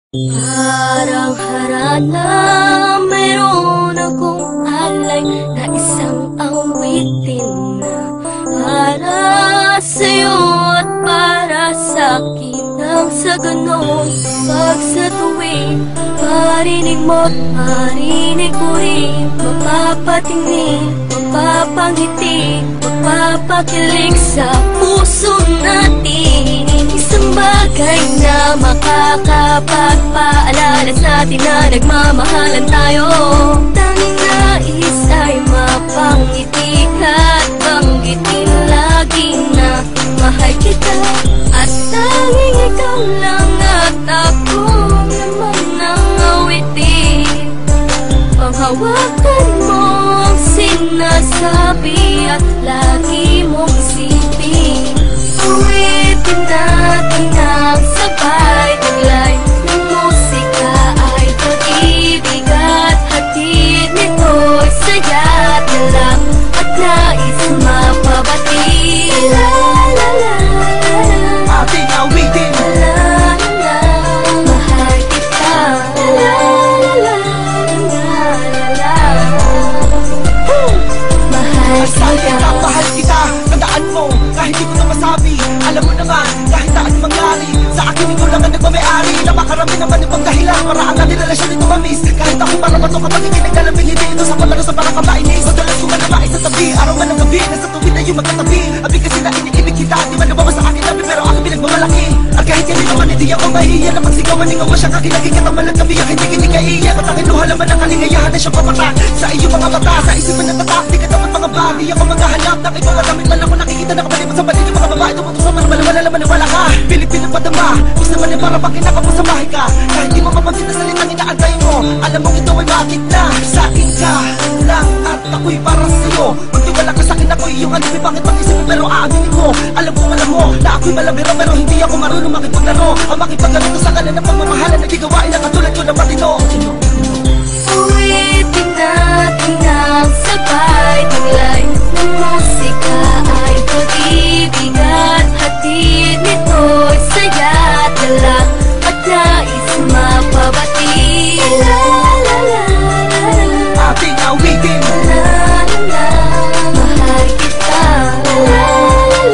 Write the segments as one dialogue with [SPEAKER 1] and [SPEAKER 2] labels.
[SPEAKER 1] Parang harana, mayroon akong alay na isang awitin na para sa'yo at para sa'kin. Nang sa ganon, pag sa tuwing marinig mo't marinig ko rin, mapapatingin, mapapangiti, mapapakilig sa puso natin. Isang bagay na makakapagpaalala sa atin na nagmamahalan tayo. Tanging nais ay mapangiti at banggitin lagi na mahal kita. At tanging ikaw lang at ako naman ang awitin. Panghawakan mo ang sinasabi at lagi mong isipin. Uwitin natin ang sabay taglay ng musika ay pag-ibig at hatid nito'y saya't lang at nais mapabati. La la la la,
[SPEAKER 2] ating awitin.
[SPEAKER 1] la la la, mahal kita. La la la la, mahal kita.
[SPEAKER 2] Mahal kita, tandaan mo, kahit di ko na masabi. Alam mo naman, kahit saan mangyari, sa akin ikaw lang ang nagmamayari. Napakarami naman ibang dahilan para ang ating relasyon ito mamis. Kahit ako marabato kapag hindi nagdalamin, hindi ito sa palaro sa parang kamainis. Madalas ko man naman sa tabi, araw man ang gabi, nasa tuwid na yung magkatabi. Abig kasi na iniibig kita, di man nabawa sa akin labi, pero aking pinagmamalaki. At kahit yan naman, hindi ako mahihiya na pagsigawan, ikaw mo siya kakinaging kataman ng gabi. Ang hindi kaiiyak, at aking luha naman ang kalingayahan na siyang papatak sa iyong mga mata, sa isipan ng tatak. Di ka dapat mga bagay, ako maghahanap ng ibang magamit man ako nakikita na kapalimot sa paligid. Mga babae tumutok sa malaman naman wala ka. Pilipin ang padama, gusto naman ay para pag kinakapos sa bahay ka. Kahit di mo mapansin na salitang inaantay mo, alam mong ito ay bakit na sa akin ka lang at ako'y para sa'yo. Magtiwala ka sa'kin, ako'y iyong alibay. Bakit mag-isip mo pero aaminin ko, alam mo na ako'y malabiro, pero hindi ako marunong makipaglaro. Ang makipagganito sa kanan ng pagmamahalan na di gawain na katulad ko na matino.
[SPEAKER 1] Uwitin natin ang sabay taglay ng musika ay pag-ibig at hatid nito'y saya't lang at nais mapabati. La la la la,
[SPEAKER 2] Ating awitin.
[SPEAKER 1] la la la, mahal kita. La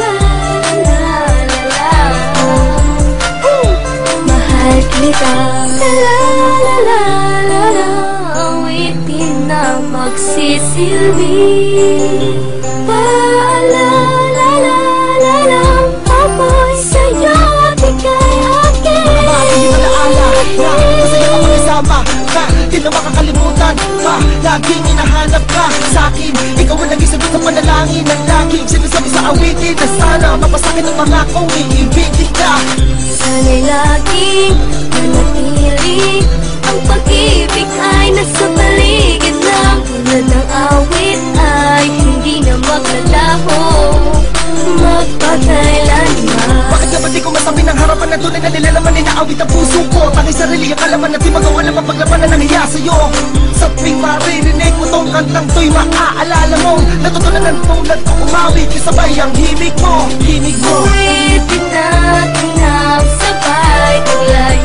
[SPEAKER 1] la la la la, mahal kita. La la la la la, awitin na magsisilbi. Paalala la la la, ako'y sa'yo at ika'y akin.
[SPEAKER 2] Bagay yung alaala na masaya ka makasama ka, di na makakalimutan pa. Laging hinahanap ka sa'kin, ikaw ang naging sagot sa panalangin ng laging sinasabi sa awitin na sana mapasakin ang mga kong iibigin ka.
[SPEAKER 1] Sana'y laging manatili, ang pag-ibig ay nasa paligid lang. Tulad ng awit ay hindi na maglalaho magpakailanman.
[SPEAKER 2] Bakit naman di ko masabi ng harapan na tunay na nilalaman inaawit ang puso ko? Tanging sarili ang kalaman at di magawa na mapaglabanan ng hiya sa'yo. Sa tuwing maririnig mo tong kantang to'y maaalala mo natutunan ng tulad ko umawit kasabay ang himig mo.
[SPEAKER 1] Uwitin natin ang sabay taglay